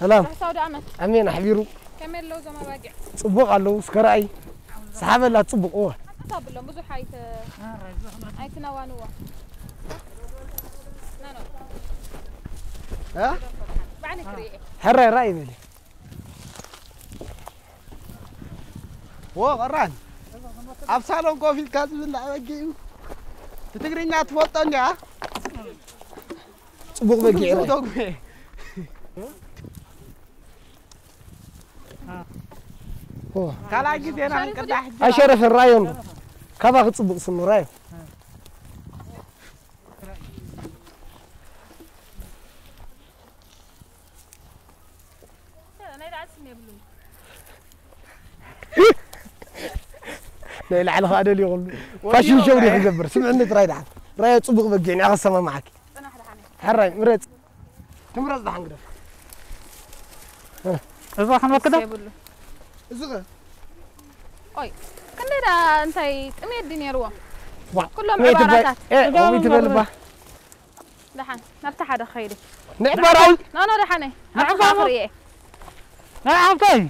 سلام سعود عمل أمين حبيرو كمل لو زما باقي صبغ على سكراي صحابة لا تصبغ أوه طب لهم بزح حيت نوانوا ها بعدين كريه حرة رأي ذي وقران أبصالهم كوفي الكاذب اللي أجيو تتقرين تفوتني ها صبغ بقي كلا جدي أنا كده أشرف الرايون كذا خصب اسمه رايون أنا إذا عسني بلو لا على هذا اللي يقول فاشل شوري يخبر سمعني ترايد راي تصبغ بقيني أغسمه معك أنا حدا حراي مرت تمرز ده حنقدر إذا حنا كده زغ أي كنا أنتي أمي الدنيا روح كلهم ميت عبارات إيه وميت بالبا دحين نفتح هذا خيري نعبر لا دحين نفتح خيري نعم طيب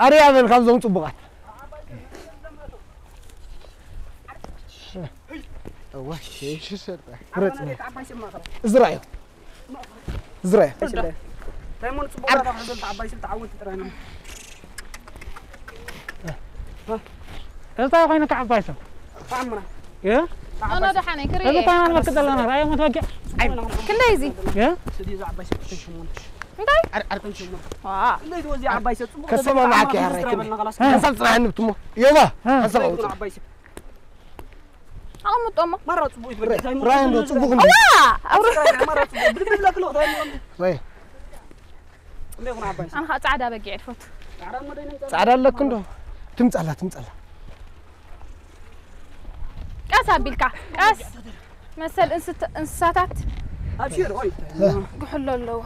أريا من خمسة وصبغات أوه شيء صار مرت زرايو زرايو تيمون صبغات حضرت عبايس تعودت ترانا إذا خلينا كعبايسة فهمنا يا أنا دحين إذا كريه كان أنا كده لنا رأي ما توجع كنا يزي يا سدي عبايس تنشمون انتي تنشمون واه اللي توزي عبايس كسمة معك يا رايك خلاص كسمت راح نبتمو يلا كسمة عبايس أمت أمه مرة تصبغ راين تصبغ لا مرة تصبغ بدي لك لو تيمون راين اللي يكون عبايس أنا خاطر عدا بقي عرفت سعر لك كنده تمسألها قاس هبيلك قاس مثل انساتات أبشر هاي قحلو له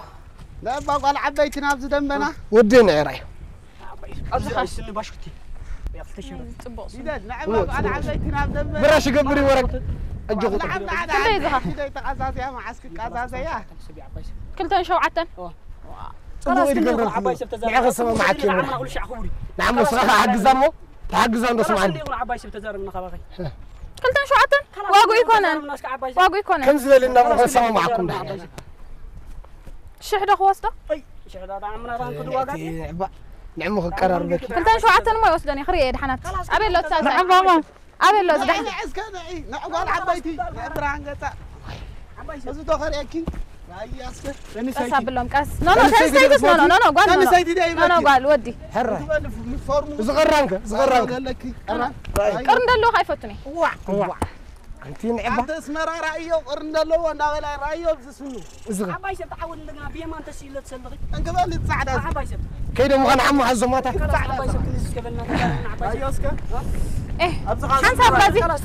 لا بقى عبيت نابز دمنا ودينا يا راي أبشر اللي باشكتي يفتشر تبوس نعم أنا عبيت نابز دمنا براش قبري ورق أجو كل يزها كده يتقاساس يا معسك قاساس يا كلتين شوعتن خلاص كل عبايس بتزار يا غسمة معك نعم أقول شيء خبري نعم صراحة حق زمو حق زمو خلاص سمعني اللي يقول عبايس بتزار من خباقي كلتين شوعتن واقو يكونن كنزل لنا غسمة معكم ده شحدة خواسته أي شهادة عمنا ران كل واقع نعم قرار بك كلتين شوعتن ما يوصلني خريه دحنات أبي لو تسال نعم ماما أبي لو زدحن نعم قال عبيتي بران قطع عبايس بس تخري أكيد قاس هبلهم قاس نو تنسيتس نو قال أنا سيدي دايما نو قال ودي حرة زغرانك قال لك أنا قرن دلو خايفتني وع أنتي نعبة أنت اسمه رأيه قرن دلو أنا ولا رأيه بسسنو زغ عبايس تعود لنا بيما أنت سيلة تسلغي أنت بالي تساعد عبايس كيدا مغنى عمو حزماتك عبايس كنيس قبلنا عبايس أيوسك إيه حنساب لازي أنا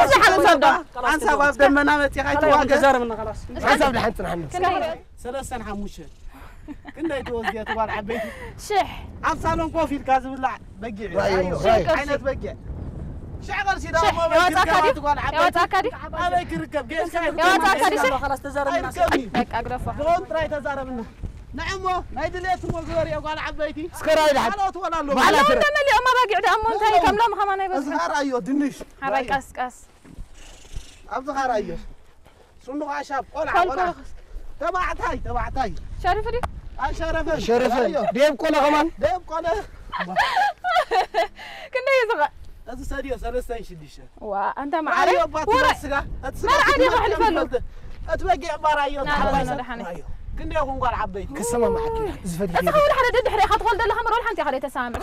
زي حنو صدق حنساب أبدا منامتي خايت واقع زار منا خلاص حنساب لحنت نحن كنا ثلاث حموشة كنا يتوزي تبغى عبيتي شح عم صالون كوفي الكاز بالله بقي عينت بقي شعر سيدا يا وتاكدي هذا يركب جيس يا وتاكدي شح خلاص تزار منا هيك أقرفه دون تراي تزار منا نعمو نايد ليت مغوري قال عبيتي سكراي لحد حلوت ولا لو ما لا تملي أما باقي أمو أنت كم لهم خمانة بس أزهار أيوه دنيش حراي قاس أزهار أيوه صندوق عشاب ولا تبعتاي شارفة دي شرفة ديب كله كمان كنا يزغى هذا سريع سلسة شديشة وأنت معري ورا ما عادي روح لفلو أتوقع عبارة أيوه كنا يكون قال عبيت كسمة معك زفدي أتخيل حدا دد حري خط غلد الله مرول حنتي خلي تسامع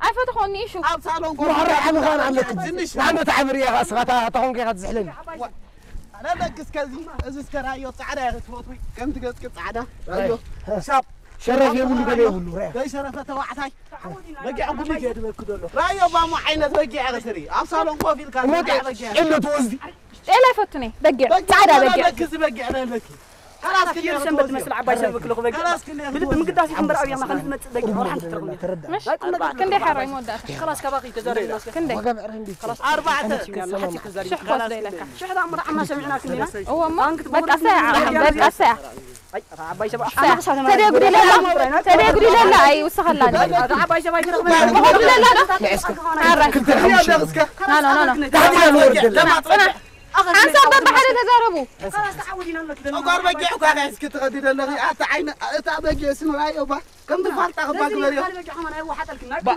عارفة تخوني شو أبصالون كل مرة حمل خان عملت زنش نعم تعمر يا أسغتا تخون كي غتزحلني لا لكس كذي أزيز كرايو تعالى تفوتوي كم تقص كتعالى رايو شاب شرف يقول لي يقول له ده شرفته واحد بقى أقول لك يا كدولو رايو بامو عينه بقى على سري أبصالهم قوي الكلام بقى إلا توزدي إيه لا يفتني بقى تعالى بقى لكس بقى أنا لك خلاص كثير سنبت مثل عباي سبك لك بقى خلاص بدل من قداس حمر أوي ما خليت بقى ورحت ترى مش كندي حرام مودة خلاص كباقي تزاري كندي خلاص 4 شو خلاص لك شو هذا عمر عما سمعنا كلنا هو ما بقى ساعة بقى ساعة عباي سبا تدي يقولي لا تدي يقولي لا أي وسخلاني عباي سبا يقول لا لا كنت حمش لا حسب بابا حدا تزاربو خلاص تعودينا لك أقار بقى وكان اسكت غدي لله أتعين أتابع اسمه رايو با كم دفعت تاخذ باقي اليوم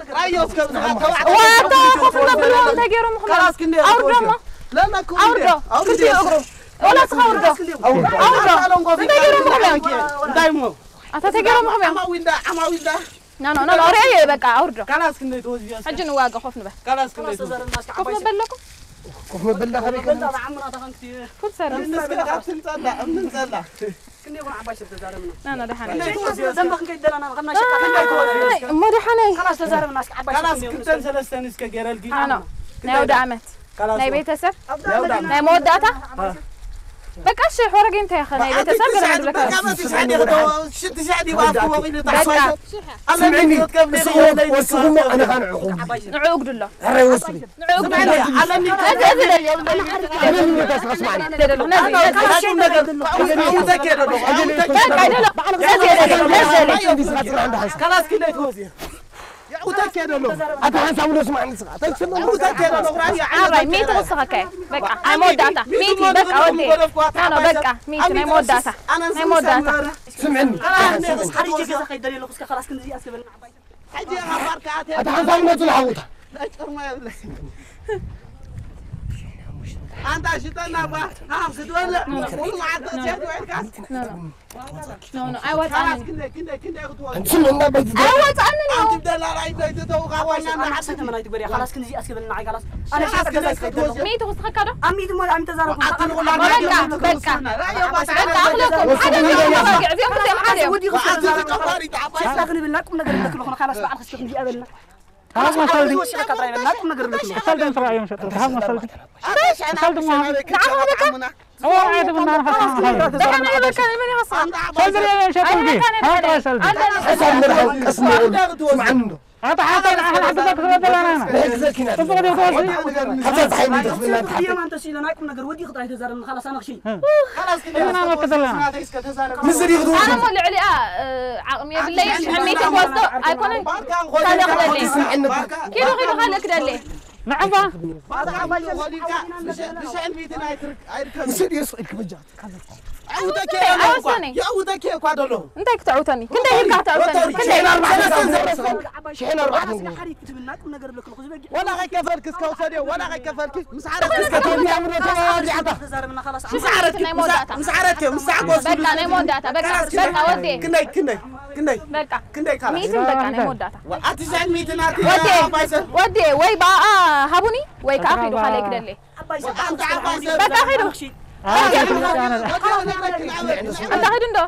رايو كم واتا خفنا بالله تجيرهم خلاص كني أوردما لا ما كنت كنتي أقرب ولا تخورده دايمو أنت تجيرهم محمد أما ويندا لا أوريه بقى أورده خلاص كني توزي حجنا واقع خفنا به خلاص كني خفنا بلكم كيف ما بلغ عليك عمرنا دخلت كثير كل سنة ننزل كني يقول عباي سبت تزارمنا أنا ده حني ذنبك كيد لنا غنا شقة ما ده حني خلاص تزارمنا عباي خلاص كنت سلسلة نسك جرال جي أنا ناود عمت ناي بيت سر ناي ناي موداتا بك أشي حورك أنت يا أخي ناي بيت سر قال لك ما تساعدني شد تساعدني وافقوا وين تحصل سمعني وسقوم أنا كان عقوم نعوق دلله هري وصلي نعوق دلله علمني أنا اللي تسمعني خلاص كده توزي وتكيد له أتحس أقول اسمعني سقط وتكيد له رايح عاري ميت وصخك بقى هاي موداتا ميتي بقى ودي أنا بقى ميتي هاي موداتا هاي موداتا سمعني حريجي كذا خيدري لو خلاص كنت زي أسكبلنا عباي حجي أخبارك عاتي أتحس أقول تلعبوتها لا ترمى ولا أنت شتنا با هم كدولا والله عاد شهد وعكاس no I was كنا سمعنا بيت I was أنت بدل راي بيت توقع وانا أنا حسيت من هاي تبري خلاص كنت زي أسكبلنا عاي خلاص أنا شايف كذا خيدري ميت وصخك هذا أمي تمر أمي تزارك خلاص ما صلدي صلدي انت رأيهم شطر خلاص ما صلدي صلدي ما هو عادي من نار حسن دحنا يبقى كان من يحصل صلدي يا شطر دي هذا صلدي أصبر اسمعوا عنده هذا حتى احنا حدك بدل انا تبغى توصي حتى تحيني تخفينا اليوم أنت شيء لنا كنا نقول ودي خطأ تزارنا خلاص أنا خشي خلاص انا ما كذلنا مزري يغدو أنا مولي علي عقمي بالليل حميت الوسط أيكون كان ياخذ لي كيلو غير خلك دلي نعم با مزري يسقيك بجات يعودك يا كادلو أنت كتعوتني كنت هيك كتعوتني كنت شحن أربعة ولا غير كفر كسكو سريع ولا غير كفر كس مسعرة كتب يا من تزارنا خلاص مسعرة بقى أنا موداتا بقى ودي بقى ميتين بقى أنا موداتا أتزعل ميتنا ودي وي بقى هابوني وي كأخيرو خليك دلي أنت عبايسة بقى أخيرو أنت أخيرو ندو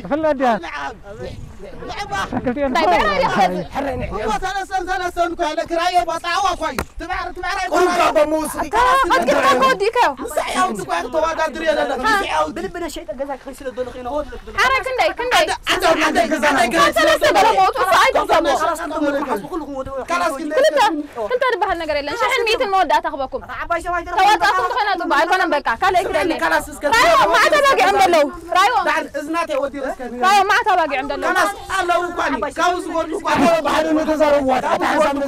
في الأديان طيب أنا يا أخي حريني هو ثلاث كويلك رايو بطاوة كوي تبعر قلت بموسي قد كنت أقودي كيو مسحيو تقعد تواقع دريا لك مسحيو بلبنا شيء تجزاك خيسل الدول خينا هو حرك كندي عندك ثلاثة بلا موت وصعيد وصمو خلاص أنتم خلاص كلكم كنت أربح النجار إلا شحن ميت المودات أخبكم عباي شوي توات أصلا تخنا تبع يكون بقى كله يكرلي خلاص رايو ما تباقي عند اللو رايو بعد إذناتي ودي رايو ما تباقي عند اللو خلاص الله وقاني كاوز ورد وقاني بحر متزروات أتحسن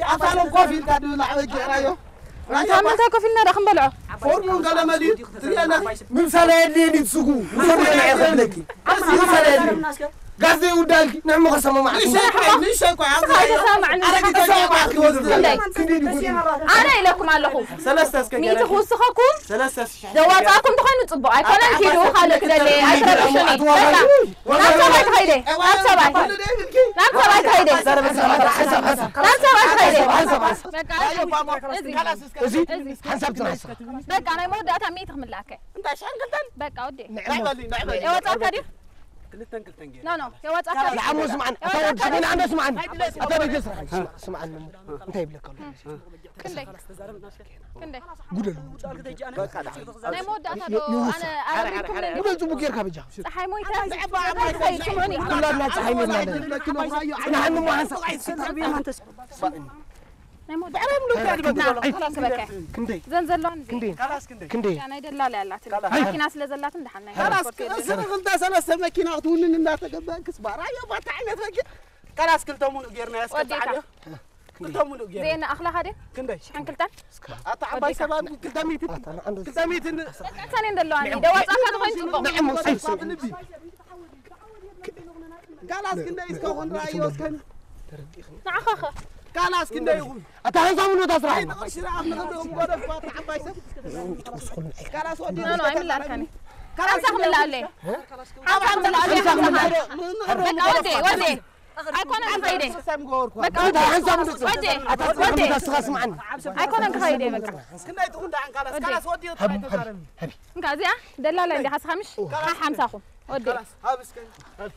أفعلوا كوفي كادو لعوج رايو أنت ما تاكل فينا رقم بلعه فورمون قال مدي تريانا من سنة اللي تسوقوا من سنة اللي يخليكي من سنة اللي قصدي ودالك نعم قسم معك ليش كوي هاي سامعني أنا لكم على خو ثلاثة ميت خوسخكم ثلاثة جواتكم تخونوا تصبوا أيكون كيلو خالك دلي أيكون هيدي نام سبعة هيدي بك أنا مو داتا ميت من لك أنت عشان قلتن بك أودي نعم يا واتساب كدي كلتن لا يا واتساب لا عمو اسمعني أتابع أنا اسمعني أتابع جسر اسمعني أنت يبلك كندي قول أنا مو داتا دو أنا قول زبوك يركب بجا صحي مو يتابع سمعني كلنا الناس صحي من أنا عنده ما حسب خلاص بك زنزلون كندي أنا يدلال على ماكينة سلزلات ندحنا خلاص سنة ثلاثة ماكينة أعطوني إن تقبل كسبار أيوة بتعلم فجأة خلاص كلتهم من غيرنا يسكت عليه كلتهم من غيرنا زين أخلا هذه كندي شحن كلتها أتعب سبب كلتميت كلتميت ثاني ندلوني دوات أكاد وين تبغى نعم خلاص كندي يسكون رأيوس كن نعم خا خلاص كندي يقول أتعرف من وده صراحة خلاص ودي أنا عامل الأركاني خلاص أخمل الله عليه أخمل الله عليه بك ودي أيكون أنك خيدي بك ودي أيكون أنك خيدي بك كنا يتقول ده عن خلاص ودي إنك أزيا دلالة عندي حس خمش حمسة أخو ودي هابس كن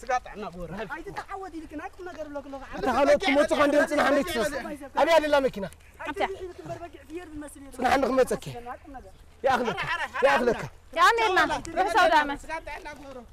سقط عنا بور هاي تتعودي لك هناك نقر لك تعالوا تموت عندنا سنة عندك فلوس أبي على لا مكينة سنة عندك متسكي يا أغلك يا أغلك يا أميرنا روح سوداء سقط عنا بور